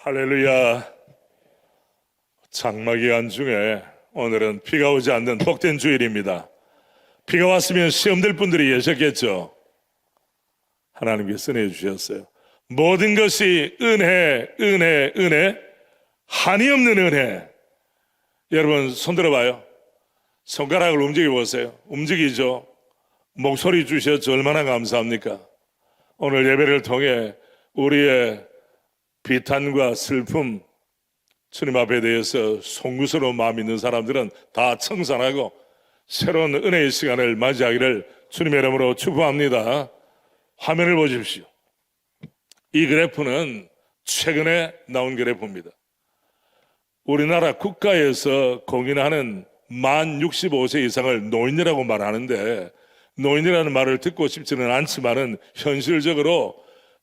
할렐루야. 장마기간 중에 오늘은 비가 오지 않는 복된 주일입니다. 비가 왔으면 시험될 분들이 계셨겠죠. 하나님께서 은혜 주셨어요. 모든 것이 은혜, 은혜, 은혜, 한이 없는 은혜. 여러분 손 들어봐요. 손가락을 움직여 보세요. 움직이죠. 목소리 주셨죠. 얼마나 감사합니까? 오늘 예배를 통해 우리의 비탄과 슬픔, 주님 앞에 대해서 송구스러운 마음 있는 사람들은 다 청산하고 새로운 은혜의 시간을 맞이하기를 주님의 이름으로 축복합니다. 화면을 보십시오. 이 그래프는 최근에 나온 그래프입니다. 우리나라 국가에서 공인하는 만 65세 이상을 노인이라고 말하는데, 노인이라는 말을 듣고 싶지는 않지만은 현실적으로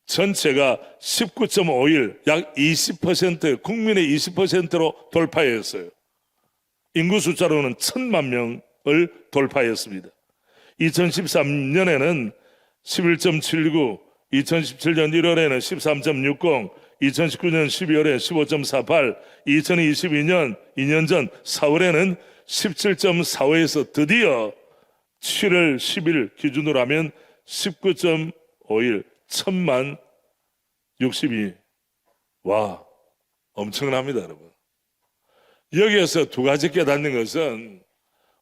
전체가 19.5일, 약 20%, 국민의 20%로 돌파했어요. 인구 숫자로는 1,000만 명을 돌파했습니다. 2013년에는 11.79, 2017년 1월에는 13.60, 2019년 12월에 15.48, 2022년 2년 전 4월에는 17.45에서 드디어 7월 10일 기준으로 하면 19.5일, 1,000만 62. 와, 엄청납니다, 여러분. 여기에서 두 가지 깨닫는 것은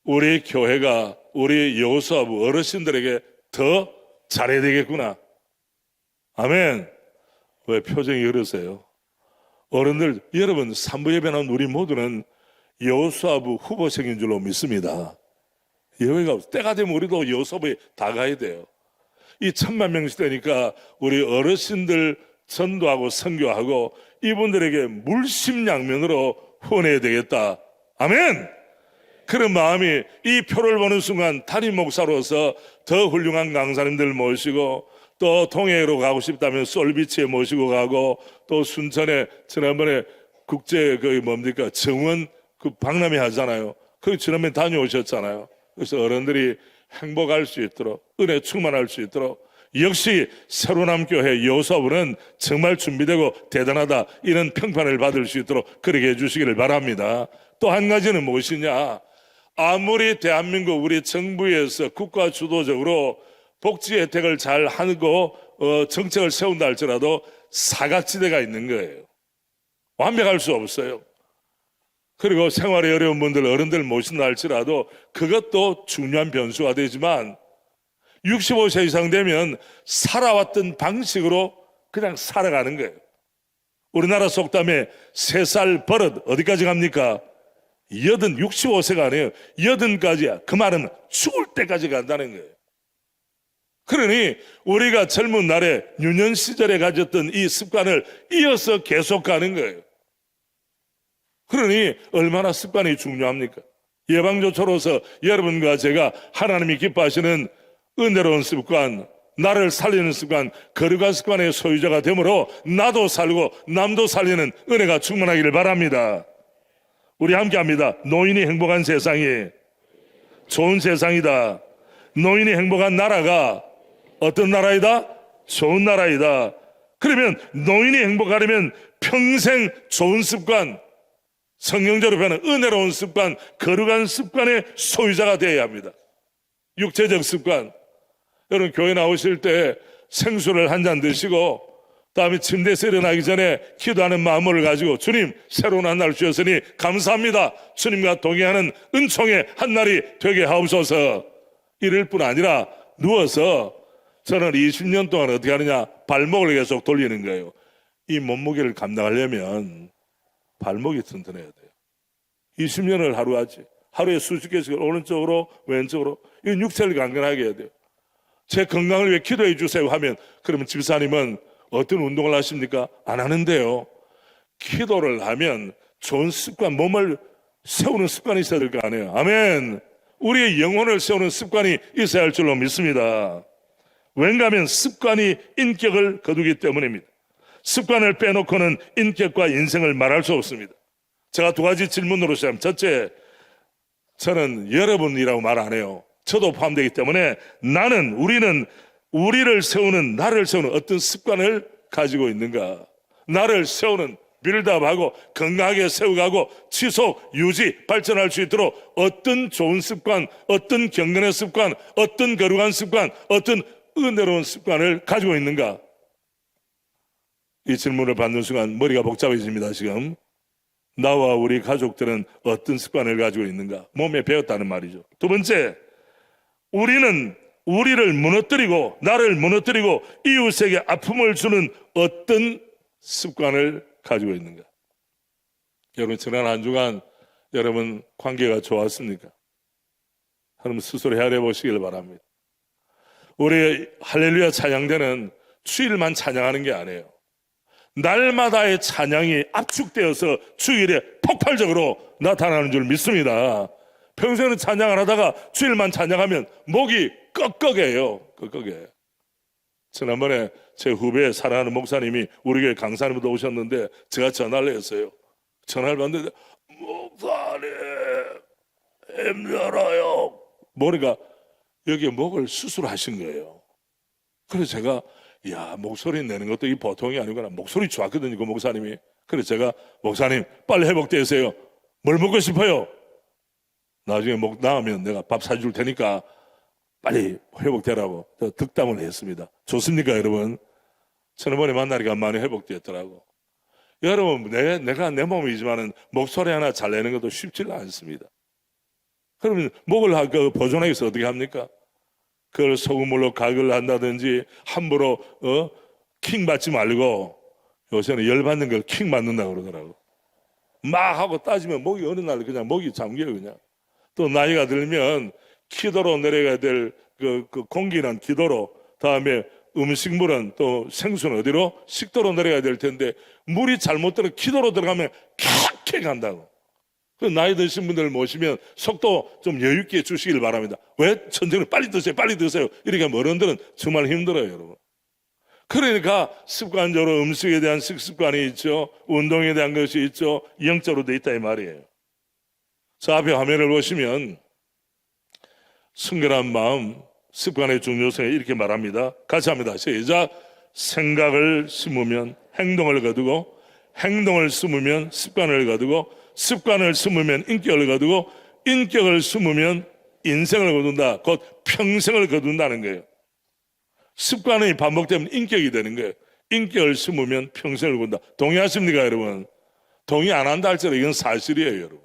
우리 교회가 우리 여호수아부 어르신들에게 더 잘해야 되겠구나. 아멘. 왜 표정이 그러세요? 어른들, 여러분, 산부 예배 나온 우리 모두는 여호수아부 후보생인 줄로 믿습니다. 여기가 때가 되면 우리도 여호수아부에 다 가야 돼요. 이 1,000만 명 시대니까 우리 어르신들 전도하고 선교하고 이분들에게 물심양면으로 후원해야 되겠다. 아멘. 그런 마음이 이 표를 보는 순간 담임 목사로서 더 훌륭한 강사님들 모시고, 또 동해로 가고 싶다면 솔비치에 모시고 가고, 또 순천에 지난번에 국제 정원 박람회 하잖아요. 거기 지난번에 다녀오셨잖아요. 그래서 어른들이 행복할 수 있도록, 은혜 충만할 수 있도록, 역시 새로남 교회 여호수아부는 정말 준비되고 대단하다, 이런 평판을 받을 수 있도록 그렇게 해주시기를 바랍니다. 또 한 가지는 무엇이냐? 아무리 대한민국 우리 정부에서 국가 주도적으로 복지 혜택을 잘 하고 정책을 세운다 할지라도 사각지대가 있는 거예요. 완벽할 수 없어요. 그리고 생활이 어려운 분들, 어른들 모신다 할지라도 그것도 중요한 변수가 되지만 65세 이상 되면 살아왔던 방식으로 그냥 살아가는 거예요. 우리나라 속담에 3살 버릇 어디까지 갑니까? 65세가 아니에요. 80까지야. 그 말은 죽을 때까지 간다는 거예요. 그러니 우리가 젊은 날에 유년 시절에 가졌던 이 습관을 이어서 계속 가는 거예요. 그러니 얼마나 습관이 중요합니까? 예방조처로서 여러분과 제가 하나님이 기뻐하시는 은혜로운 습관, 나를 살리는 습관, 거룩한 습관의 소유자가 되므로 나도 살고 남도 살리는 은혜가 충만하기를 바랍니다. 우리 함께 합니다. 노인이 행복한 세상이 좋은 세상이다. 노인이 행복한 나라가 어떤 나라이다? 좋은 나라이다. 그러면 노인이 행복하려면 평생 좋은 습관, 성경적으로 표현하는 은혜로운 습관, 거룩한 습관의 소유자가 되어야 합니다. 육체적 습관, 여러분 교회 나오실 때 생수를 한 잔 드시고 다음에 침대에서 일어나기 전에 기도하는 마음을 가지고 주님, 새로운 한 날 주셨으니 감사합니다. 주님과 동행하는 은총의 한 날이 되게 하옵소서. 이럴 뿐 아니라 누워서 저는 20년 동안 어떻게 하느냐? 발목을 계속 돌리는 거예요. 이 몸무게를 감당하려면 발목이 튼튼해야 돼요. 20년을 하루 하지. 하루에 수십 개씩 오른쪽으로 왼쪽으로. 이건 육체를 강건하게 해야 돼요. 제 건강을 위해 기도해 주세요 하면, 그러면 집사님은 어떤 운동을 하십니까? 안 하는데요. 기도를 하면 좋은 습관, 몸을 세우는 습관이 있어야 될 거 아니에요. 아멘. 우리의 영혼을 세우는 습관이 있어야 할 줄로 믿습니다. 왠가하면 습관이 인격을 거두기 때문입니다. 습관을 빼놓고는 인격과 인생을 말할 수 없습니다. 제가 두 가지 질문으로 시작합니다. 첫째, 저는 여러분이라고 말 안 해요. 저도 포함되기 때문에 우리는 우리를 세우는, 나를 세우는 어떤 습관을 가지고 있는가? 나를 세우는, 빌드업하고 건강하게 세워가고 지속, 유지, 발전할 수 있도록 어떤 좋은 습관, 어떤 경건의 습관, 어떤 거룩한 습관, 어떤 은혜로운 습관을 가지고 있는가? 이 질문을 받는 순간 머리가 복잡해집니다. 지금 나와 우리 가족들은 어떤 습관을 가지고 있는가? 몸에 배웠다는 말이죠. 두 번째, 우리는 우리를 무너뜨리고 나를 무너뜨리고 이웃에게 아픔을 주는 어떤 습관을 가지고 있는가? 여러분, 지난 한 주간 여러분 관계가 좋았습니까? 여러분 스스로 헤아려 보시길 바랍니다. 우리 할렐루야 찬양대는 주일만 찬양하는 게 아니에요. 날마다의 찬양이 압축되어서 주일에 폭발적으로 나타나는 줄 믿습니다. 평소에는 찬양을 하다가 주일만 찬양하면 목이 꺽꺽해요. 꺽꺽해. 지난번에 제 후배 사랑하는 목사님이 우리 교회 강사님도 오셨는데 제가 전화를 했어요. 전화를 받는데 목사님 힘들어요. 모르니까 여기 목을 수술하신 거예요. 그래서 제가 목소리 내는 것도 이 보통이 아니구나. 목소리 좋았거든요, 그 목사님이. 그래서 제가 목사님 빨리 회복되세요. 뭘 먹고 싶어요? 나중에 목 나오면 내가 밥 사줄 테니까 빨리 회복되라고 득담을 했습니다. 좋습니까, 여러분? 지난번에 만나니까 많이 회복되었더라고. 여러분, 내가 내 몸이지만은 목소리 하나 잘 내는 것도 쉽지가 않습니다. 그러면 목을 보존하기 위해서 어떻게 합니까? 그걸 소금물로 가글 한다든지 함부로 킹 받지 말고, 요새는 열 받는 걸 킹 받는다고 그러더라고. 막 하고 따지면 목이 어느 날 그냥 목이 잠겨요, 그냥. 또 나이가 들면 기도로 내려가야 될 그 공기는 기도로, 다음에 음식물은 또 생수는 어디로? 식도로 내려가야 될 텐데 물이 잘못 들어 기도로 들어가면 캬캬 한다고. 그 나이 드신 분들 모시면 속도 좀 여유 있게 주시길 바랍니다. 왜? 천천히 빨리 드세요, 빨리 드세요. 이렇게 하면 어른들은 정말 힘들어요, 여러분. 그러니까 습관적으로 음식에 대한 식습관이 있죠. 운동에 대한 것이 있죠. 영적으로 돼 있다 이 말이에요. 자, 앞에 화면을 보시면 순결한 마음, 습관의 중요성을 이렇게 말합니다. 같이 합니다. 시작. 생각을 심으면 행동을 거두고, 행동을 심으면 습관을 거두고, 습관을 심으면 인격을 거두고, 인격을 심으면 인생을 거둔다. 곧 평생을 거둔다는 거예요. 습관이 반복되면 인격이 되는 거예요. 인격을 심으면 평생을 거둔다. 동의하십니까, 여러분? 동의 안 한다 할지라도 이건 사실이에요, 여러분.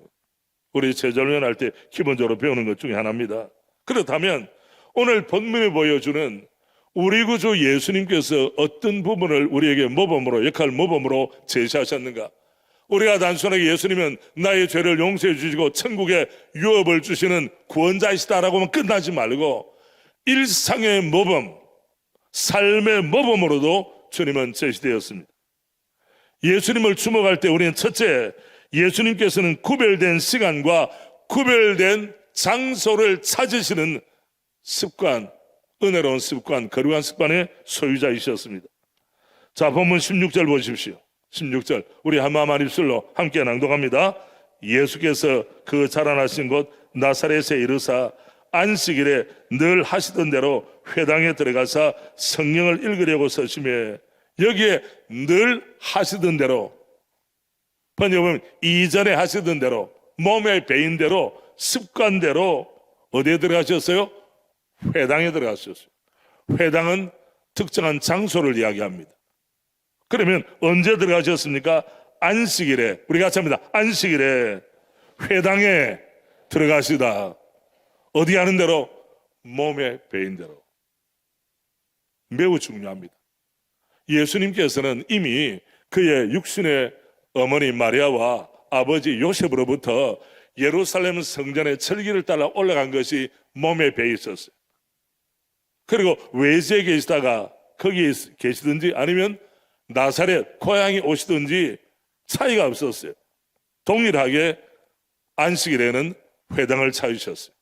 우리 제자훈련 할 때 기본적으로 배우는 것 중에 하나입니다. 그렇다면 오늘 본문이 보여주는 우리 구주 예수님께서 어떤 부분을 우리에게 모범으로, 역할 모범으로 제시하셨는가? 우리가 단순하게 예수님은 나의 죄를 용서해 주시고 천국에 유업을 주시는 구원자이시다라고만 끝나지 말고 일상의 모범, 삶의 모범으로도 주님은 제시되었습니다. 예수님을 주목할 때 우리는 첫째, 예수님께서는 구별된 시간과 구별된 장소를 찾으시는 습관, 은혜로운 습관, 거룩한 습관의 소유자이셨습니다. 자, 본문 16절 보십시오. 16절 우리 한마음 한 입술로 함께 낭독합니다. 예수께서 그 자라나신 곳 나사렛에 이르사 안식일에 늘 하시던 대로 회당에 들어가사 성경을 읽으려고 서심해. 여기에 늘 하시던 대로, 번역하면 이전에 하시던 대로, 몸의 배인대로, 습관대로 어디에 들어가셨어요? 회당에 들어가셨어요. 회당은 특정한 장소를 이야기합니다. 그러면 언제 들어가셨습니까? 안식일에. 우리 같이 합니다. 안식일에 회당에 들어가시다. 어디 하는 대로? 몸의 배인대로. 매우 중요합니다. 예수님께서는 이미 그의 육신의 어머니 마리아와 아버지 요셉으로부터 예루살렘 성전의 철기를 따라 올라간 것이 몸에 배에 있었어요. 그리고 외지에 계시다가 거기 계시든지 아니면 나사렛 고향에 오시든지 차이가 없었어요. 동일하게 안식일에는 회당을 찾으셨어요.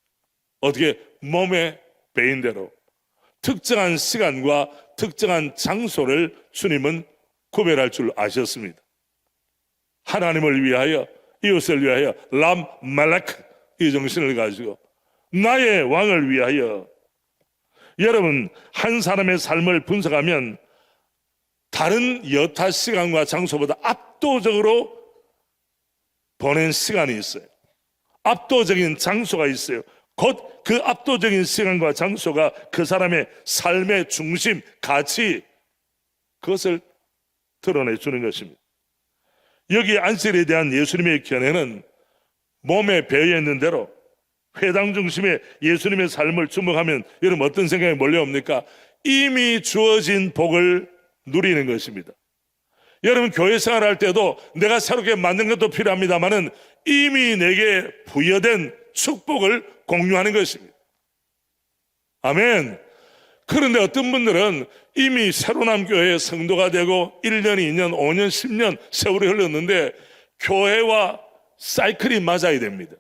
어떻게? 몸의 배인 대로 특정한 시간과 특정한 장소를 주님은 구별할 줄 아셨습니다. 하나님을 위하여, 이웃을 위하여 람 말라크, 이 정신을 가지고 나의 왕을 위하여. 여러분, 한 사람의 삶을 분석하면 다른 여타 시간과 장소보다 압도적으로 보낸 시간이 있어요. 압도적인 장소가 있어요. 곧 그 압도적인 시간과 장소가 그 사람의 삶의 중심, 가치, 그것을 드러내 주는 것입니다. 여기 안식일에 대한 예수님의 견해는 몸에 배어 있는 대로 회당 중심의 예수님의 삶을 주목하면 여러분 어떤 생각이 몰려옵니까? 이미 주어진 복을 누리는 것입니다. 여러분 교회 생활할 때도 내가 새롭게 만든 것도 필요합니다만은 이미 내게 부여된 축복을 공유하는 것입니다. 아멘. 그런데 어떤 분들은 이미 새로남 교회의 성도가 되고 1년, 2년, 5년, 10년 세월이 흘렀는데 교회와 사이클이 맞아야 됩니다.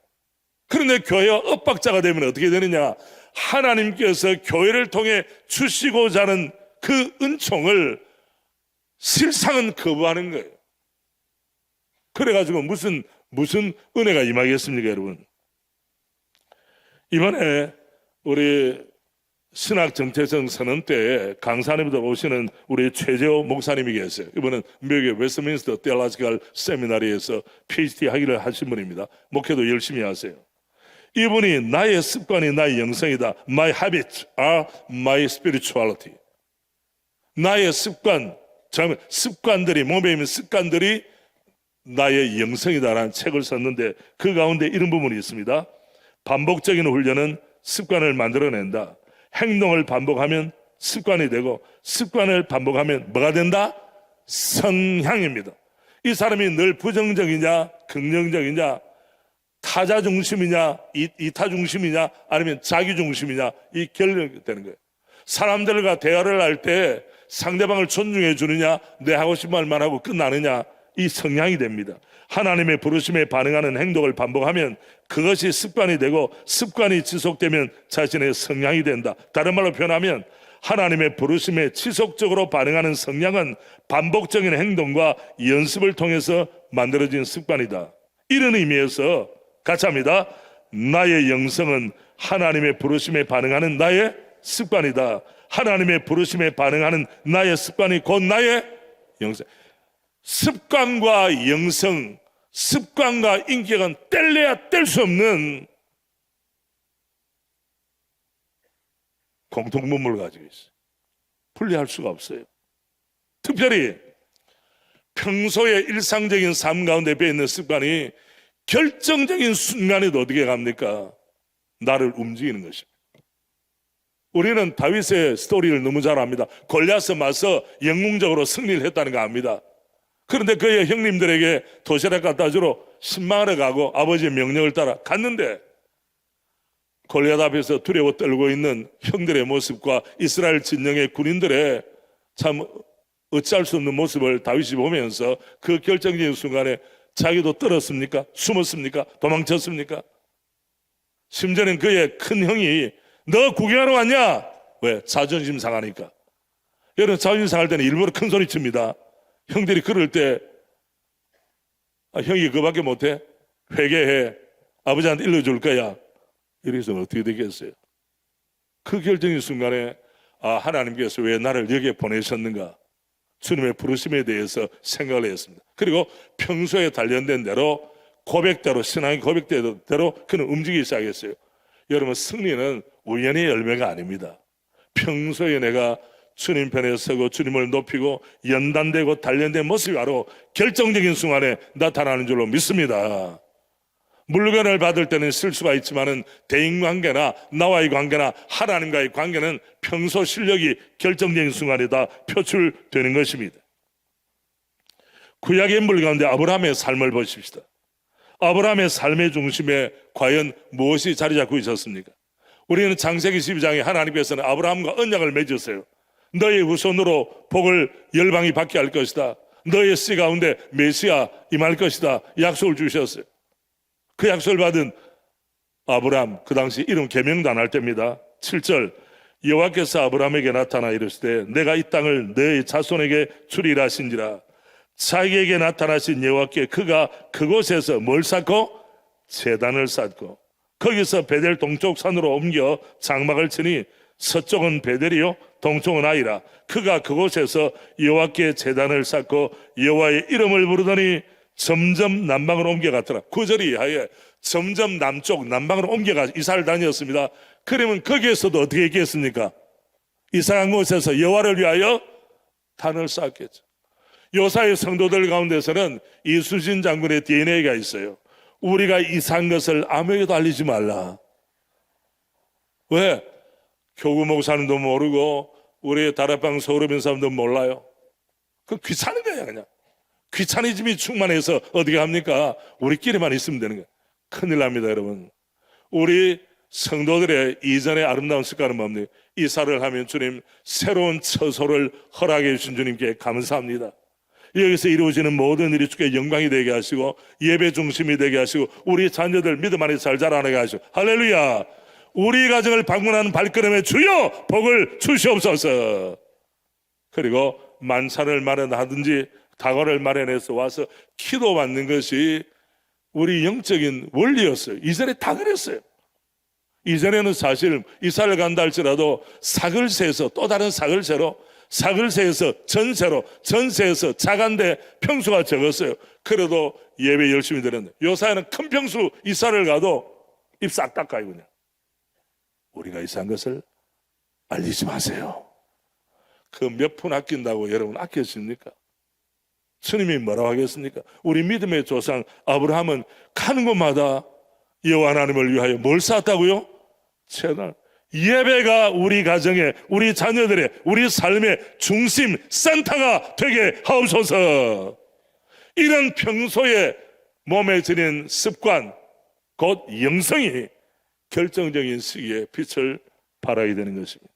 그런데 교회와 엇박자가 되면 어떻게 되느냐? 하나님께서 교회를 통해 주시고자 하는 그 은총을 실상은 거부하는 거예요. 그래가지고 무슨 은혜가 임하겠습니까, 여러분? 이번에 우리 신학정체성 선언 때에 강사님들 오시는 우리 최재호 목사님이 계세요. 이번은 미국의 웨스트민스터 테올로지컬 세미나리에서 PhD 학위를 하신 분입니다. 목회도 열심히 하세요. 이분이 나의 습관이 나의 영성이다. My habits are my spirituality. 나의 습관들이 몸에 있는 습관들이 나의 영성이다라는 책을 썼는데 그 가운데 이런 부분이 있습니다. 반복적인 훈련은 습관을 만들어낸다. 행동을 반복하면 습관이 되고 습관을 반복하면 뭐가 된다? 성향입니다. 이 사람이 늘 부정적이냐 긍정적이냐 타자 중심이냐 이타 중심이냐 아니면 자기 중심이냐 이 결론이 되는 거예요. 사람들과 대화를 할 때 상대방을 존중해 주느냐 내 하고 싶은 말만 하고 끝나느냐 이 성향이 됩니다. 하나님의 부르심에 반응하는 행동을 반복하면 그것이 습관이 되고 습관이 지속되면 자신의 성향이 된다. 다른 말로 표현하면 하나님의 부르심에 지속적으로 반응하는 성향은 반복적인 행동과 연습을 통해서 만들어진 습관이다. 이런 의미에서 같이 합니다. 나의 영성은 하나님의 부르심에 반응하는 나의 습관이다. 하나님의 부르심에 반응하는 나의 습관이 곧 나의 영성. 습관과 영성, 습관과 인격은 뗄래야 뗄 수 없는 공통분모를 가지고 있어요. 분리할 수가 없어요. 특별히 평소의 일상적인 삶 가운데 배어 있는 습관이 결정적인 순간에도 어떻게 갑니까? 나를 움직이는 것입니다. 우리는 다윗의 스토리를 너무 잘 압니다. 골리앗에 맞서 영웅적으로 승리를 했다는 거 압니다. 그런데 그의 형님들에게 도시락 갖다 주러 신망하러 가고 아버지의 명령을 따라 갔는데 골리앗 앞에서 두려워 떨고 있는 형들의 모습과 이스라엘 진영의 군인들의 참 어찌할 수 없는 모습을 다윗이 보면서 그 결정적인 순간에 자기도 떨었습니까? 숨었습니까? 도망쳤습니까? 심지어는 그의 큰 형이 너 구경하러 왔냐? 왜? 자존심 상하니까. 여러분 자존심 상할 때는 일부러 큰 소리 칩니다. 형들이 그럴 때 형이 그밖에 못해? 회개해. 아버지한테 일러줄 거야. 이래서 어떻게 되겠어요? 그 결정의 순간에 하나님께서 왜 나를 여기에 보내셨는가? 주님의 부르심에 대해서 생각을 했습니다. 그리고 평소에 단련된 대로 고백대로 신앙의 고백대로 그는 움직이기 시작했어요. 여러분 승리는 우연의 열매가 아닙니다. 평소에 내가 주님 편에 서고 주님을 높이고 연단되고 단련된 모습이 바로 결정적인 순간에 나타나는 줄로 믿습니다. 물건을 받을 때는 실수가 있지만은 대인관계나 나와의 관계나 하나님과의 관계는 평소 실력이 결정적인 순간에 다 표출되는 것입니다. 구약의 인물 가운데 아브라함의 삶을 보십시다. 아브라함의 삶의 중심에 과연 무엇이 자리 잡고 있었습니까? 우리는 창세기 12장에 하나님께서는 아브라함과 언약을 맺었어요. 너의 후손으로 복을 열방이 받게 할 것이다. 너의 씨 가운데 메시아 임할 것이다. 약속을 주셨어요. 그 약속을 받은 아브라함, 그 당시 이름 개명도 안 할 때입니다. 7절 여호와께서 아브라함에게 나타나 이르시되 내가 이 땅을 너의 자손에게 주리라 하신지라. 자기에게 나타나신 여호와께 그가 그곳에서 뭘 쌓고? 제단을 쌓고 거기서 베델 동쪽 산으로 옮겨 장막을 치니 서쪽은 베델이요 동총은 아이라. 그가 그곳에서 여호와께 제단을 쌓고 여호와의 이름을 부르더니 점점 남방으로 옮겨갔더라. 9절 이하에 점점 남쪽 남방으로 옮겨가 이사를 다녔습니다. 그러면 거기에서도 어떻게 했겠습니까? 이사간 곳에서 여호와를 위하여 단을 쌓았겠죠. 요사의 성도들 가운데서는 이수진 장군의 DNA가 있어요. 우리가 이사한 것을 아무에게도 알리지 말라. 왜? 교구 목사님도 모르고 우리 다락방 서울에 사람도 몰라요. 그 귀찮은 거야 그냥. 귀차니즘이 충만해서 어떻게 합니까? 우리끼리만 있으면 되는 거예요. 큰일 납니다 여러분. 우리 성도들의 이전의 아름다운 습관은 뭡니까? 이사를 하면 주님 새로운 처소를 허락해 주신 주님께 감사합니다. 여기서 이루어지는 모든 일이 주께 영광이 되게 하시고 예배 중심이 되게 하시고 우리 자녀들 믿음 안에 잘 자라나게 하시고 할렐루야. 우리 가정을 방문하는 발걸음에 주여 복을 주시옵소서. 그리고 만찬을 마련하든지 다과를 마련해서 와서 기도받는 것이 우리 영적인 원리였어요. 이전에 다 그랬어요. 이전에는 사실 이사를 간다 할지라도 사글세에서 또 다른 사글세로, 사글세에서 전세로, 전세에서 작은데 평수가 적었어요. 그래도 예배 열심히 드렸는데 요사이는 큰 평수 이사를 가도 입 싹 닦아요. 그냥 우리가 이사한 것을 알리지 마세요. 그 몇 푼 아낀다고 여러분 아꼈습니까? 주님이 뭐라고 하겠습니까? 우리 믿음의 조상 아브라함은 가는 곳마다 여호와 하나님을 위하여 뭘 쌓았다고요? 채널. 예배가 우리 가정의, 우리 자녀들의, 우리 삶의 중심 센터가 되게 하옵소서. 이런 평소에 몸에 들인 습관, 곧 영성이 결정적인 시기에 빛을 발하게 되는 것입니다.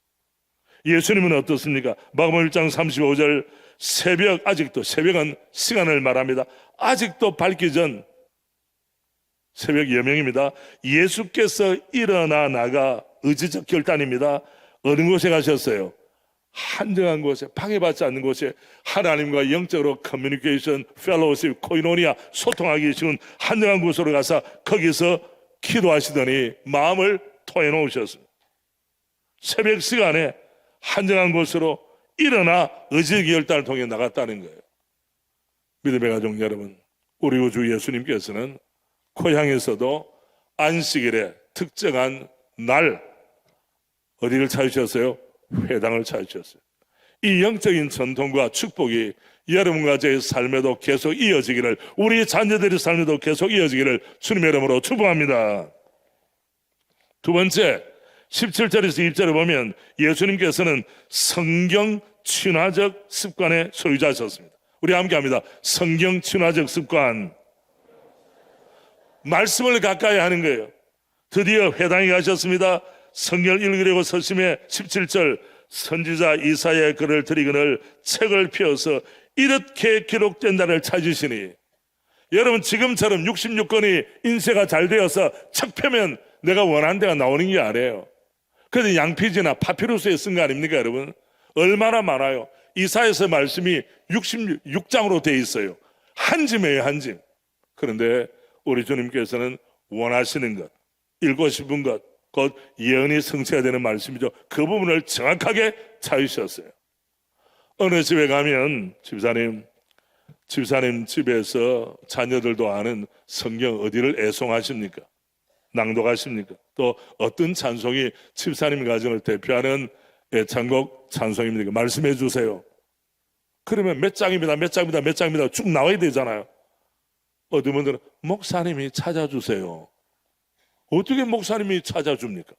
예수님은 어떻습니까? 마가복음 1장 35절 새벽, 아직도 새벽은 시간을 말합니다. 아직도 밝기 전 새벽 여명입니다. 예수께서 일어나 나가 의지적 결단입니다. 어느 곳에 가셨어요? 한정한 곳에, 방해받지 않는 곳에 하나님과 영적으로 커뮤니케이션, 펠로우십, 코이노니아 소통하기 쉬운 한정한 곳으로 가서 거기서 기도하시더니 마음을 토해놓으셨습니다. 새벽 시간에 한정한 곳으로 일어나 의지의 결단을 통해 나갔다는 거예요. 믿음의 가족 여러분, 우리 구주 예수님께서는 고향에서도 안식일에 특정한 날 어디를 찾으셨어요? 회당을 찾으셨어요. 이 영적인 전통과 축복이 여러분과 제 삶에도 계속 이어지기를, 우리 자녀들의 삶에도 계속 이어지기를 주님의 이름으로 축복합니다. 두 번째, 17절에서 20절에 보면 예수님께서는 성경 친화적 습관의 소유자셨습니다. 우리 함께 합니다. 성경 친화적 습관. 말씀을 가까이 하는 거예요. 드디어 회당에 가셨습니다. 성경을 읽으려고 서심해 17절 선지자 이사야의 글을 드리거늘 책을 펴서 이렇게 기록된 자를 찾으시니, 여러분 지금처럼 66권이 인쇄가 잘 되어서 책 펴면 내가 원하는 데가 나오는 게 아니에요. 그래도 양피지나 파피루스에 쓴 거 아닙니까 여러분? 얼마나 많아요. 이사야서 말씀이 66장으로 되어 있어요. 한 짐이에요, 한 짐. 그런데 우리 주님께서는 원하시는 것, 읽고 싶은 것, 곧 예언이 성취가 되는 말씀이죠. 그 부분을 정확하게 찾으셨어요. 어느 집에 가면 집사님 집에서 자녀들도 아는 성경 어디를 애송하십니까? 낭독하십니까? 또 어떤 찬송이 집사님 가정을 대표하는 애창곡 찬송입니까? 말씀해 주세요. 그러면 몇 장입니다, 몇 장입니다, 몇 장입니다 쭉 나와야 되잖아요. 어떤 분들은 목사님이 찾아주세요. 어떻게 목사님이 찾아줍니까?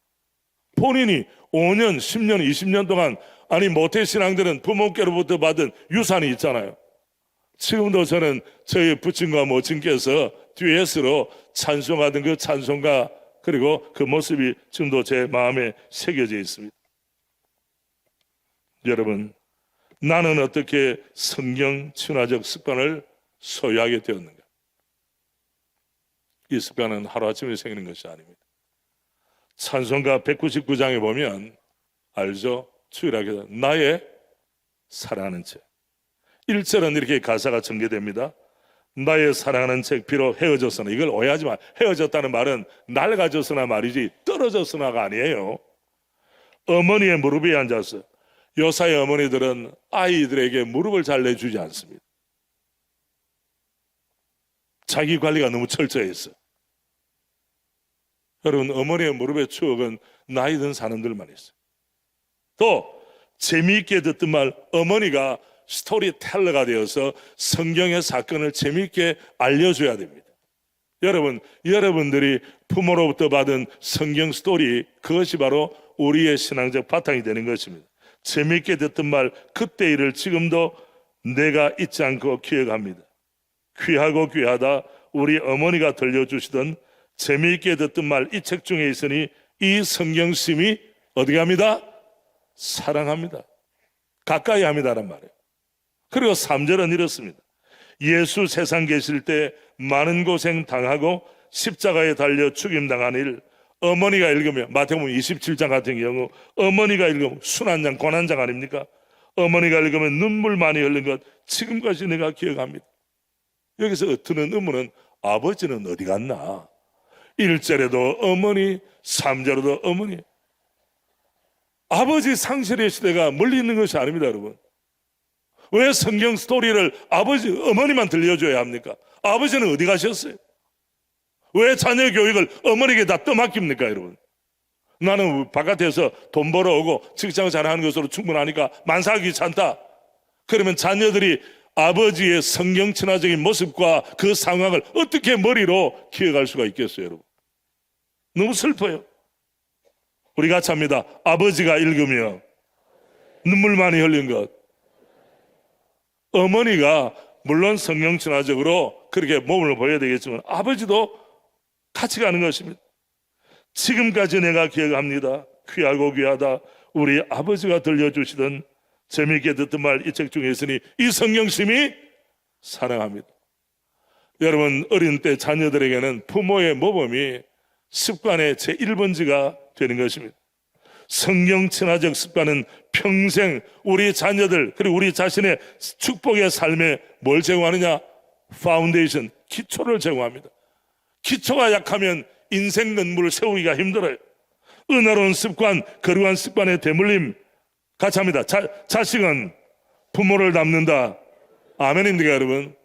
본인이 5년, 10년, 20년 동안, 아니 모태신앙들은 부모께로부터 받은 유산이 있잖아요. 지금도 저는 저희 부친과 모친께서 듀엣으로 찬송하던 그 찬송가, 그리고 그 모습이 지금도 제 마음에 새겨져 있습니다. 여러분, 나는 어떻게 성경 친화적 습관을 소유하게 되었는가? 이 습관은 하루아침에 생기는 것이 아닙니다. 찬송가 199장에 보면 알죠? 추일하게 나의 사랑하는 책. 1절은 이렇게 가사가 전개됩니다. 나의 사랑하는 책 비록 헤어졌으나, 이걸 오해하지 마. 헤어졌다는 말은 낡아졌으나 말이지 떨어졌으나가 아니에요. 어머니의 무릎 위에 앉아서 요사의 어머니들은 아이들에게 무릎을 잘 내주지 않습니다. 자기 관리가 너무 철저해 있어요. 여러분, 어머니의 무릎의 추억은 나이 든 사람들만 있어요. 또 재미있게 듣던 말, 어머니가 스토리텔러가 되어서 성경의 사건을 재미있게 알려줘야 됩니다. 여러분, 여러분들이 부모로부터 받은 성경 스토리, 그것이 바로 우리의 신앙적 바탕이 되는 것입니다. 재미있게 듣던 말, 그때 일을 지금도 내가 잊지 않고 기억합니다. 귀하고 귀하다 우리 어머니가 들려주시던 재미있게 듣던 말, 이 책 중에 있으니 이 성경심이 어떻게 합니다? 사랑합니다. 가까이 합니다란 말이에요. 그리고 3절은 이렇습니다. 예수 세상 계실 때 많은 고생 당하고 십자가에 달려 죽임당한 일, 어머니가 읽으면, 마태복음 27장 같은 경우 어머니가 읽으면 순환장, 고난장 아닙니까? 어머니가 읽으면 눈물 많이 흘린 것 지금까지 내가 기억합니다. 여기서 드는 의문은 아버지는 어디 갔나? 1절에도 어머니, 3절에도 어머니. 아버지 상실의 시대가 멀리 있는 것이 아닙니다, 여러분. 왜 성경 스토리를 어머니만 들려줘야 합니까? 아버지는 어디 가셨어요? 왜 자녀 교육을 어머니에게 다 떠맡깁니까, 여러분? 나는 바깥에서 돈 벌어오고 직장 잘하는 것으로 충분하니까 만사하기 귀찮다. 그러면 자녀들이 아버지의 성경 친화적인 모습과 그 상황을 어떻게 머리로 기억할 수가 있겠어요, 여러분? 너무 슬퍼요. 우리 같이 합니다. 아버지가 읽으며 눈물 많이 흘린 것. 어머니가 물론 성경 친화적으로 그렇게 몸을 보여야 되겠지만 아버지도 같이 가는 것입니다. 지금까지 내가 기억합니다. 귀하고 귀하다 우리 아버지가 들려주시던 재미있게 듣던 말, 이 책 중에 있으니 이 성경심이 사랑합니다. 여러분, 어린 때 자녀들에게는 부모의 모범이 습관의 제1번지가 되는 것입니다. 성경 친화적 습관은 평생 우리 자녀들 그리고 우리 자신의 축복의 삶에 뭘 제공하느냐? 파운데이션, 기초를 제공합니다. 기초가 약하면 인생 건물을 세우기가 힘들어요. 은혜로운 습관, 거룩한 습관의 대물림, 같이 합니다. 자식은 부모를 닮는다. 아멘입니까, 여러분?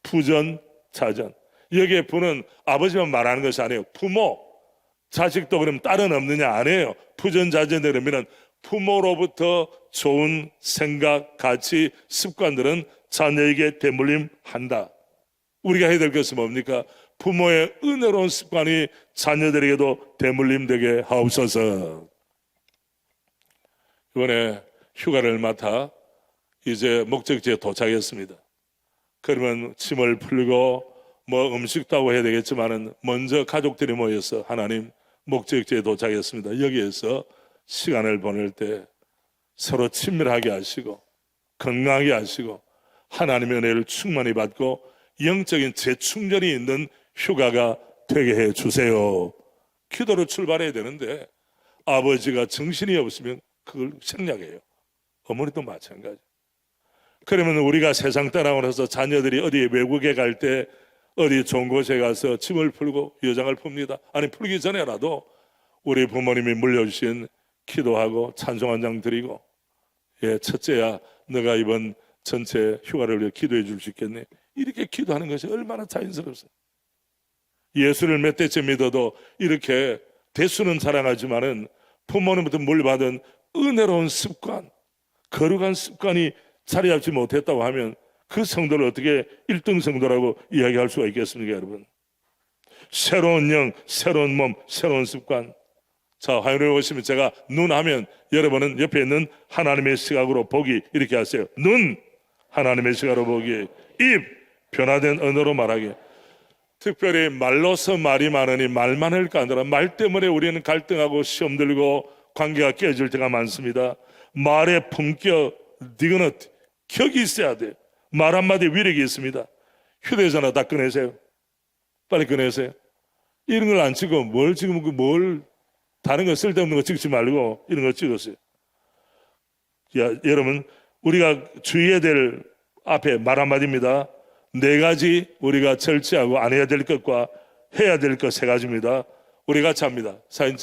부전, 자전. 여기에 부는 아버지만 말하는 것이 아니에요. 부모, 자식도 그럼 딸은 없느냐? 아니에요. 부전자전에 그러면 부모로부터 좋은 생각, 가치, 습관들은 자녀에게 대물림한다. 우리가 해야 될 것은 뭡니까? 부모의 은혜로운 습관이 자녀들에게도 대물림되게 하옵소서. 이번에 휴가를 맡아 이제 목적지에 도착했습니다. 그러면 짐을 풀고 뭐 음식도 하고 해야 되겠지만은 먼저 가족들이 모여서 하나님 목적지에 도착했습니다. 여기에서 시간을 보낼 때 서로 친밀하게 하시고 건강하게 하시고 하나님의 은혜를 충만히 받고 영적인 재충전이 있는 휴가가 되게 해 주세요. 기도로 출발해야 되는데 아버지가 정신이 없으면 그걸 생략해요. 어머니도 마찬가지. 그러면 우리가 세상 떠나고 나서 자녀들이 어디 외국에 갈 때 어디 좋은 곳에 가서 짐을 풀고 여장을 풉니다. 아니 풀기 전에라도 우리 부모님이 물려주신 기도하고 찬송 한 장 드리고, 첫째야 너가 이번 전체 휴가를 위해 기도해 줄 수 있겠네, 이렇게 기도하는 것이 얼마나 자연스럽습니까? 예수를 몇 대째 믿어도 이렇게 대수는 자랑하지만은 부모님부터 물받은 은혜로운 습관, 거룩한 습관이 자리 잡지 못했다고 하면 그 성도를 어떻게 1등 성도라고 이야기할 수가 있겠습니까, 여러분? 새로운 영, 새로운 몸, 새로운 습관. 자, 화요일에 오시면 제가 눈 하면 여러분은 옆에 있는 하나님의 시각으로 보기, 이렇게 하세요. 눈, 하나님의 시각으로 보기. 입, 변화된 언어로 말하기. 특별히 말로서 말이 많으니 말만 할까 하느라 말 때문에 우리는 갈등하고 시험 들고 관계가 깨질 때가 많습니다. 말의 품격, 디그너티, 격이 있어야 돼요. 말 한마디 위력이 있습니다. 휴대전화 다 꺼내세요. 빨리 꺼내세요. 이런 걸 안 찍고 뭘 지금 다른 거 쓸데없는 거 찍지 말고 이런 거 찍었어요. 여러분, 우리가 주의해야 될 앞에 말 한마디입니다. 4가지 우리가 절제하고 안 해야 될 것과 해야 될 것 3가지입니다. 우리 같이 합니다. 사진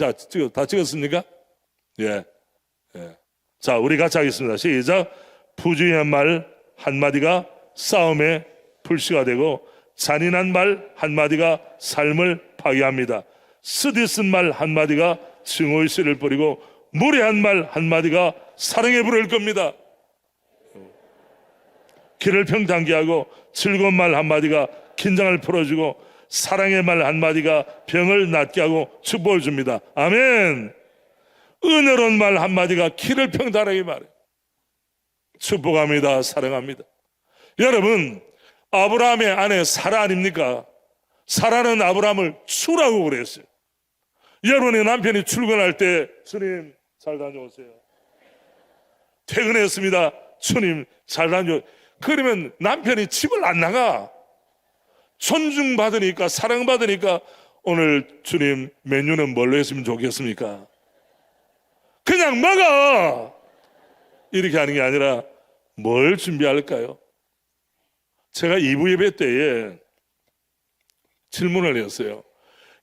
다 찍었습니까? 예. 자, 우리 같이 하겠습니다. 시작. 부주의한 말 한마디가 싸움의 불씨가 되고 잔인한 말 한마디가 삶을 파괴합니다. 쓰디쓴 말 한마디가 증오의 씨를 뿌리고 무례한 말 한마디가 사랑의 불을 겁니다. 길을 평탄케 하고 즐거운 말 한마디가 긴장을 풀어주고 사랑의 말 한마디가 병을 낫게 하고 축복을 줍니다. 아멘. 은혜로운 말 한마디가 길을 평탄하게 말해요. 축복합니다. 사랑합니다. 여러분, 아브라함의 아내 사라 아닙니까? 사라는 아브라함을 주라고 그랬어요. 여러분의 남편이 출근할 때 주님 잘 다녀오세요. 퇴근했습니다. 주님 잘 다녀. 그러면 남편이 집을 안 나가. 존중받으니까, 사랑받으니까 오늘 주님 메뉴는 뭘로 했으면 좋겠습니까? 그냥 먹어. 이렇게 하는 게 아니라 뭘 준비할까요? 제가 2부 예배 때에 질문을 했어요.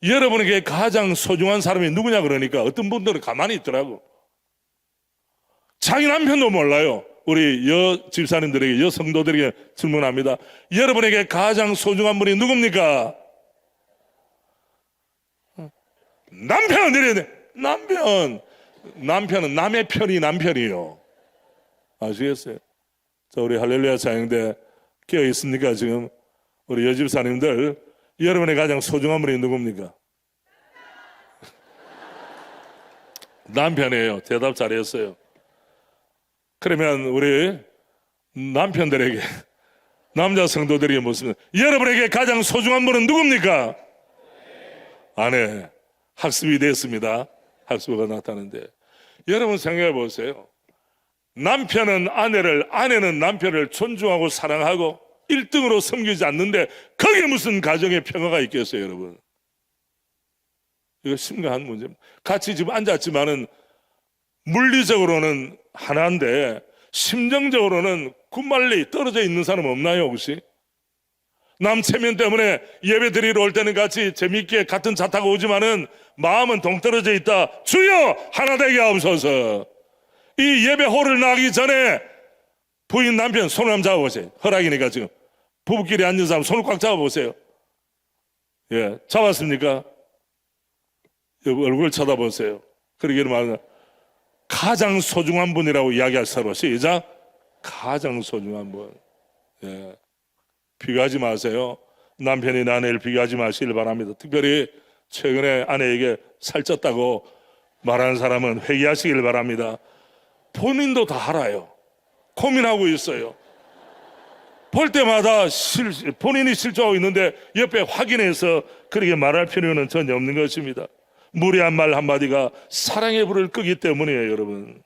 여러분에게 가장 소중한 사람이 누구냐 그러니까 어떤 분들은 가만히 있더라고. 자기 남편도 몰라요. 우리 여 집사님들에게, 여 성도들에게 질문합니다. 여러분에게 가장 소중한 분이 누굽니까? 남편! 이래야 돼. 남편은 남의 편이 남편이요. 아시겠어요? 자, 우리 할렐루야 자영대 깨어 있습니까? 지금 우리 여집사님들, 여러분의 가장 소중한 분이 누굽니까? 남편이에요. 대답 잘했어요. 그러면 우리 남편들에게, 남자 성도들에게 묻습니다. 여러분에게 가장 소중한 분은 누굽니까? 아내. 학습이 됐습니다. 학습가 나타나는데, 여러분 생각해 보세요. 남편은 아내를, 아내는 남편을 존중하고 사랑하고 1등으로 섬기지 않는데 거기에 무슨 가정의 평화가 있겠어요, 여러분? 이거 심각한 문제입니다. 같이 지금 앉았지만은 물리적으로는 하나인데 심정적으로는 군말리 떨어져 있는 사람 없나요, 혹시? 남체면 때문에 예배 드리러 올 때는 같이 재미있게 같은 차 타고 오지만은 마음은 동떨어져 있다. 주여 하나 되게 하옵소서. 이 예배홀을 나가기 전에 부인 남편 손을 한번 잡아보세요. 허락이니까 지금 부부끼리 앉은 사람 손을 꽉 잡아보세요. 예, 잡았습니까? 얼굴 쳐다보세요. 그러기를 말하는 가장 소중한 분이라고 이야기할 서로. 시작. 가장 소중한 분. 예. 비교하지 마세요. 남편이 아내를 비교하지 마시길 바랍니다. 특별히 최근에 아내에게 살쪘다고 말하는 사람은 회개하시길 바랍니다. 본인도 다 알아요. 고민하고 있어요. 볼 때마다 본인이 실족하고 있는데 옆에 확인해서 그렇게 말할 필요는 전혀 없는 것입니다. 무례한 말 한마디가 사랑의 불을 끄기 때문이에요, 여러분.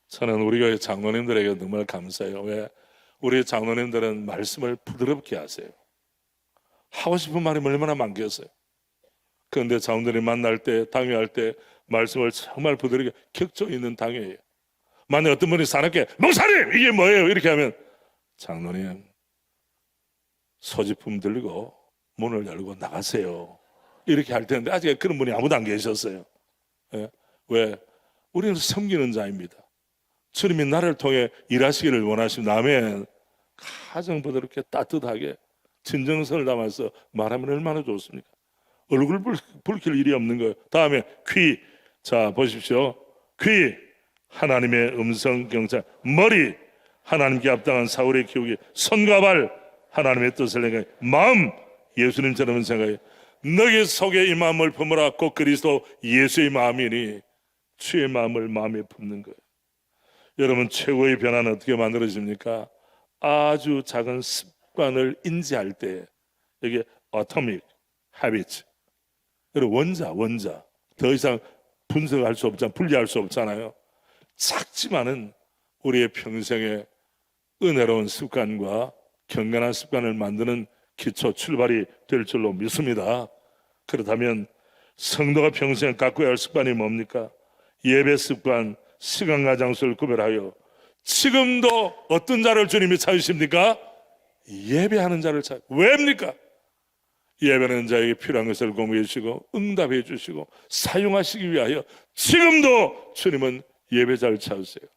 저는 우리 교회 장로님들에게 정말 감사해요. 왜? 우리 장로님들은 말씀을 부드럽게 하세요. 하고 싶은 말이 얼마나 많겠어요. 그런데 장로들이 만날 때, 당회할 때 말씀을 정말 부드럽게 격조 있는 당회예요. 만약 어떤 분이 사납게 목사님 이게 뭐예요? 이렇게 하면 장로님 소지품 들고 문을 열고 나가세요. 이렇게 할 텐데 아직 그런 분이 아무도 안 계셨어요. 예? 왜? 우리는 섬기는 자입니다. 주님이 나를 통해 일하시기를 원하십니다. 아멘. 가장 부드럽게 따뜻하게 진정성을 담아서 말하면 얼마나 좋습니까? 얼굴 붉힐 일이 없는 거예요. 다음에 귀. 자, 보십시오. 귀. 하나님의 음성 경찰. 머리. 하나님께 합당한 사울의 기록이. 손과 발. 하나님의 뜻을 생각해. 마음. 예수님처럼 생각해. 너희 속에 이 마음을 품으라. 곧 그리스도 예수의 마음이니 주의 마음을 마음에 품는 거예요. 여러분, 최고의 변화는 어떻게 만들어집니까? 아주 작은 습관을 인지할 때, 여기 atomic habits, 여러분 원자 더 이상 분석할 수 없잖아요. 분리할 수 없잖아요. 작지만은 우리의 평생에 은혜로운 습관과 경건한 습관을 만드는 기초 출발이 될 줄로 믿습니다. 그렇다면 성도가 평생에 갖고야 할 습관이 뭡니까? 예배 습관, 시간과 장소를 구별하여 지금도 어떤 자를 주님이 찾으십니까? 예배하는 자를 왜입니까? 예배는 자에게 필요한 것을 공유해 주시고 응답해 주시고 사용하시기 위하여 지금도 주님은 예배자를 찾으세요.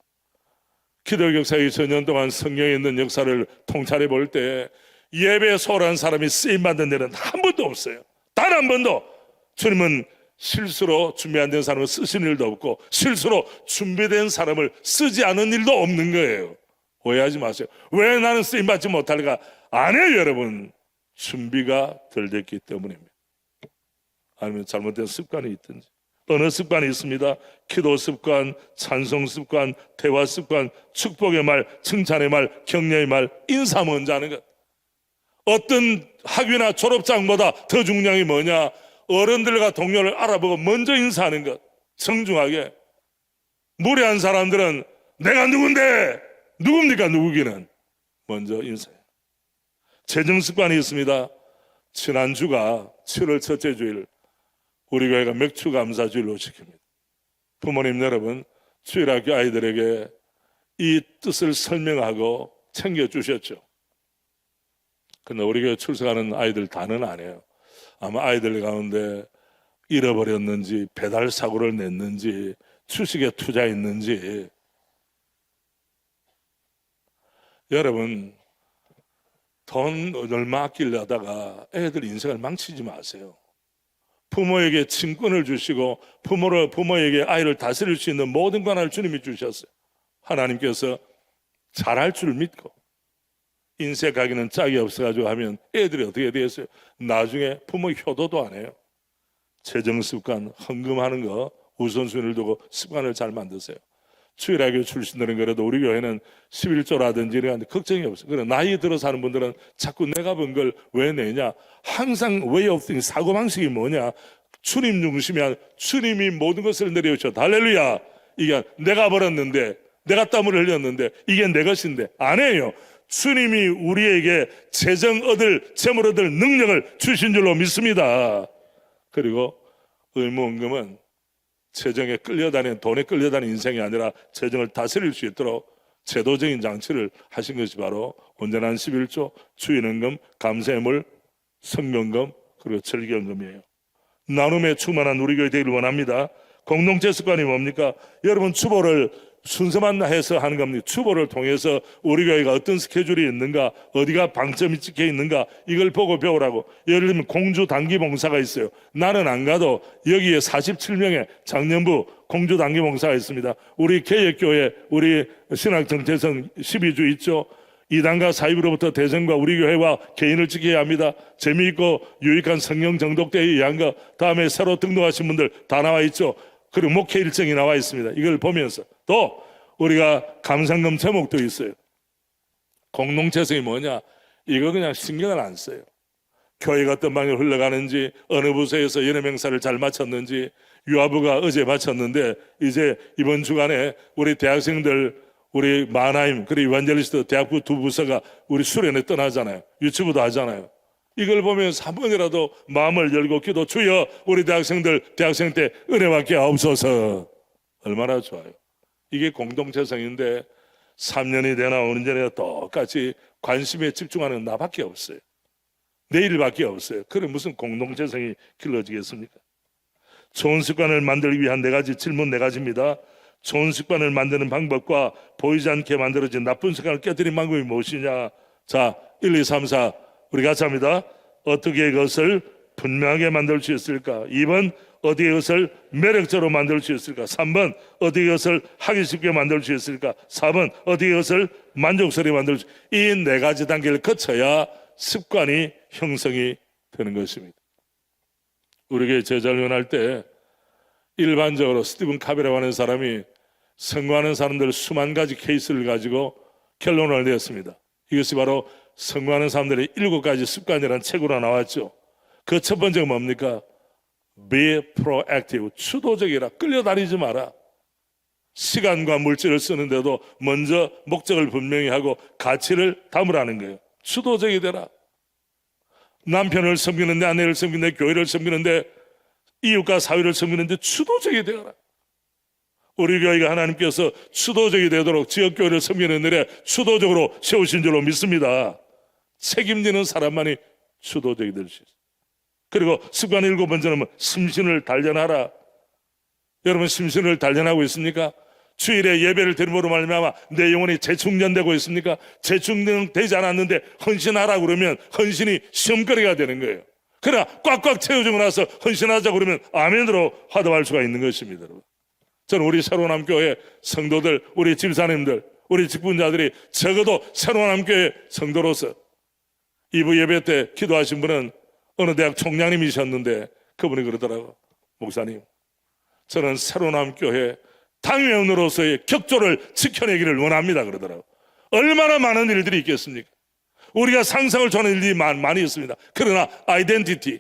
기도 역사의 2000년 동안 성경에 있는 역사를 통찰해 볼 때 예배에 소홀한 사람이 쓰임받는 일은 한 번도 없어요. 단 한 번도. 주님은 실수로 준비 안 된 사람을 쓰신 일도 없고 실수로 준비된 사람을 쓰지 않은 일도 없는 거예요. 오해하지 마세요. 왜 나는 쓰임받지 못할까? 아니에요, 여러분. 준비가 덜 됐기 때문입니다. 아니면 잘못된 습관이 있든지. 어느 습관이 있습니다. 기도 습관, 찬송 습관, 대화 습관, 축복의 말, 칭찬의 말, 격려의 말, 인사 먼저 하는 것. 어떤 학위나 졸업장보다 더 중요한 게 뭐냐? 어른들과 동료를 알아보고 먼저 인사하는 것. 정중하게. 무례한 사람들은 내가 누군데? 누굽니까? 누구기는? 먼저 인사해요. 재정 습관이 있습니다. 지난주가 7월 첫째 주일 우리 교회가 맥주 감사 주일로 지킵니다. 부모님 여러분, 주일학교 아이들에게 이 뜻을 설명하고 챙겨주셨죠. 그런데 우리 교회 출석하는 아이들 다는 안 해요. 아마 아이들 가운데 잃어버렸는지 배달 사고를 냈는지 주식에 투자했는지. 여러분, 돈 얼마 아끼려다가 애들 인생을 망치지 마세요. 부모에게 친권을 주시고 부모에게 아이를 다스릴 수 있는 모든 권한을 주님이 주셨어요. 하나님께서 잘할 줄 믿고 인쇄 가기는 짝이 없어가지고 하면 애들이 어떻게 되겠어요? 나중에 부모 효도도 안 해요. 재정 습관, 헌금하는 거 우선순위를 두고 습관을 잘 만드세요. 주일학교 출신들은 그래도 우리 교회는 11조라든지 이런 걱정이 없어요. 그래 나이 들어서 하는 분들은 자꾸 내가 번 걸 왜 내냐? 항상 way of thinking, 사고방식이 뭐냐? 주님 중심이야. 주님이 모든 것을 내려오셨다. 할렐루야. 이게 내가 벌었는데, 내가 땀을 흘렸는데 이게 내 것인데 아니에요. 주님이 우리에게 재물 얻을 능력을 주신 줄로 믿습니다. 그리고 의무헌금은 재정에 끌려다니는, 돈에 끌려다니는 인생이 아니라 재정을 다스릴 수 있도록 제도적인 장치를 하신 것이 바로 온전한 11조, 주일헌금, 감사예물, 성경금, 그리고 절기헌금이에요. 나눔에 충만한 우리 교회 되기를 원합니다. 공동체 습관이 뭡니까? 여러분, 추보를 순서만 해서 하는 겁니다. 추보를 통해서 우리 교회가 어떤 스케줄이 있는가, 어디가 방점이 찍혀 있는가, 이걸 보고 배우라고. 예를 들면 공주 단기 봉사가 있어요. 나는 안 가도 여기에 47명의 작년부 공주 단기 봉사가 있습니다. 우리 개혁교회, 우리 신학정체성 12주 있죠. 이단과 사입으로부터 대전과 우리 교회와 개인을 지켜야 합니다. 재미있고 유익한 성경 정독대에 의한 거, 다음에 새로 등록하신 분들 다 나와 있죠. 그리고 목회 일정이 나와 있습니다. 이걸 보면서 또 우리가 감상금 제목도 있어요. 공동체성이 뭐냐? 이거 그냥 신경을 안 써요. 교회가 어떤 방향으로 흘러가는지, 어느 부서에서 연회명사를 잘 마쳤는지, 유아부가 어제 마쳤는데 이제 이번 주간에 우리 대학생들, 우리 마나임 그리고 이반젤리스트 대학부 두 부서가 우리 수련회 떠나잖아요. 유치부도 하잖아요. 이걸 보면서 한 번이라도 마음을 열고 기도, 주여 우리 대학생 때 은혜 받게 하옵소서. 얼마나 좋아요. 이게 공동체성인데 3년이 되나 5년 전에 똑같이 관심에 집중하는 나밖에 없어요. 내일밖에 없어요. 그래 무슨 공동체성이 길러지겠습니까? 좋은 습관을 만들기 위한 4가지 질문 4가지입니다. 좋은 습관을 만드는 방법과 보이지 않게 만들어진 나쁜 습관을 깨뜨리는 방법이 무엇이냐? 자, 1, 2, 3, 4 우리 같이 합니다. 어떻게 이것을 분명하게 만들 수 있을까? 2번 어떻게 이것을 매력적으로 만들 수 있을까? 3번 어떻게 이것을 하기 쉽게 만들 수 있을까? 4번 어떻게 이것을 만족스럽게 만들 수 있을까? 이 4가지 단계를 거쳐야 습관이 형성이 되는 것입니다. 우리에게 제자훈련할 때 일반적으로 스티븐 카베라고 하는 사람이 성공하는 사람들 수만 가지 케이스를 가지고 결론을 내었습니다. 이것이 바로 성공하는 사람들의 7가지 습관이라는 책으로 나왔죠. 그 첫 번째가 뭡니까? Be proactive. 주도적이라. 끌려다니지 마라. 시간과 물질을 쓰는데도 먼저 목적을 분명히 하고 가치를 담으라는 거예요. 주도적이 되라. 남편을 섬기는데, 아내를 섬기는데, 교회를 섬기는데, 이웃과 사회를 섬기는데 주도적이 되어라. 우리 교회가 하나님께서 주도적이 되도록 지역교회를 섬기는 일에 주도적으로 세우신 줄로 믿습니다. 책임지는 사람만이 주도적이 될 수 있어요. 그리고 습관 7번째는 심신을 단련하라. 여러분, 심신을 단련하고 있습니까? 주일에 예배를 드림으로 말미암아 내 영혼이 재충전되고 있습니까? 재충전되지 않았는데 헌신하라 그러면 헌신이 시험거리가 되는 거예요. 그러나 꽉꽉 채워주고 나서 헌신하자 그러면 아멘으로 화답할 수가 있는 것입니다. 여러분, 저는 우리 새로운 함교회 성도들, 우리 집사님들, 우리 직분자들이 적어도 새로운 함교회 성도로서 2부 예배 때 기도하신 분은 어느 대학 총장님이셨는데 그분이 그러더라고. 목사님, 저는 새로운 함교회 당회원으로서의 격조를 지켜내기를 원합니다. 그러더라고. 얼마나 많은 일들이 있겠습니까? 우리가 상상을 초월하는 일들이 많이 있습니다. 그러나 아이덴티티,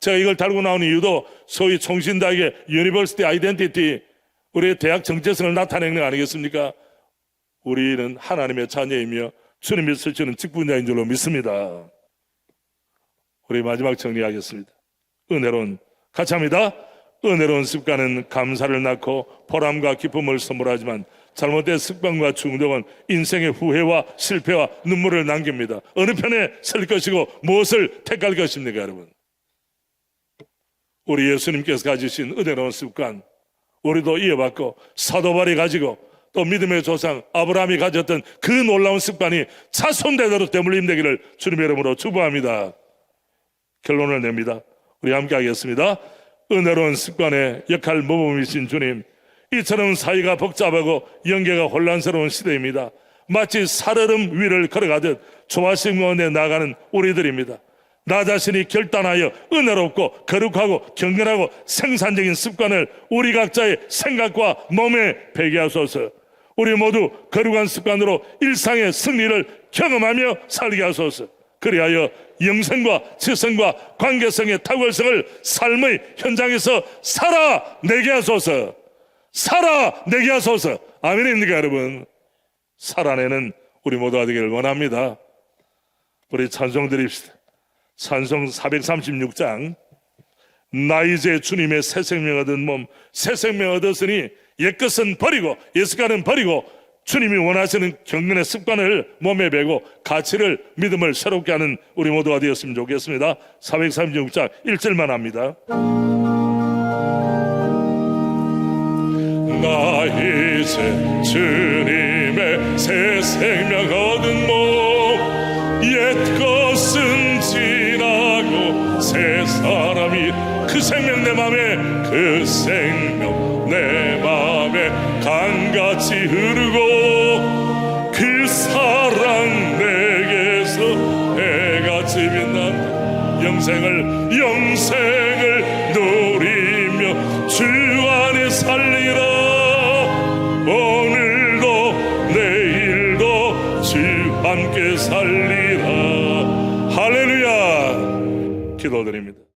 제가 이걸 달고 나온 이유도 소위 총신대학의 유니버시티 아이덴티티, 우리의 대학 정체성을 나타내는 거 아니겠습니까? 우리는 하나님의 자녀이며 주님이 쓰시는 직분자인 줄로 믿습니다. 우리 마지막 정리하겠습니다. 은혜로운, 같이 합니다. 은혜로운 습관은 감사를 낳고 보람과 기쁨을 선물하지만 잘못된 습관과 중독은 인생의 후회와 실패와 눈물을 남깁니다. 어느 편에 설 것이고 무엇을 택할 것입니까, 여러분? 우리 예수님께서 가지신 은혜로운 습관, 우리도 이어받고 사도 바울이 가지고 또 믿음의 조상 아브라함이 가졌던 그 놀라운 습관이 자손대대로 되물림되기를 주님의 이름으로 축복합니다. 결론을 냅니다. 우리 함께 하겠습니다. 은혜로운 습관의 역할 모범이신 주님, 이처럼 사이가 복잡하고 연계가 혼란스러운 시대입니다. 마치 살얼음 위를 걸어가듯 조화식 가운데 나가는 우리들입니다. 나 자신이 결단하여 은혜롭고 거룩하고 경건하고 생산적인 습관을 우리 각자의 생각과 몸에 배게 하소서. 우리 모두 거룩한 습관으로 일상의 승리를 경험하며 살게 하소서. 그리하여 영성과 지성과 관계성의 탁월성을 삶의 현장에서 살아내게 하소서. 살아내게 하소서. 아멘입니까, 여러분? 살아내는 우리 모두가 되기를 원합니다. 우리 찬송 드립시다. 찬송 436장. 나 이제 주님의 새 생명 얻은 몸, 새 생명 얻었으니 옛것은 버리고 옛습관은 버리고 주님이 원하시는 경건의 습관을 몸에 배고 가치를, 믿음을 새롭게 하는 우리 모두가 되었으면 좋겠습니다. 436장 1절만 합니다. 나 이제 주님의 새 생명 얻은 몸, 옛것은 지나고 새 사람이, 그 생명 내 맘에, 그 생명 내 맘에 강같이 흐르고 그 사랑 내게서 해같이 빛난 영생을 누리며 주 안에 살리라. 오늘도 내일도 주 함께 살리라. 할렐루야. 기도드립니다.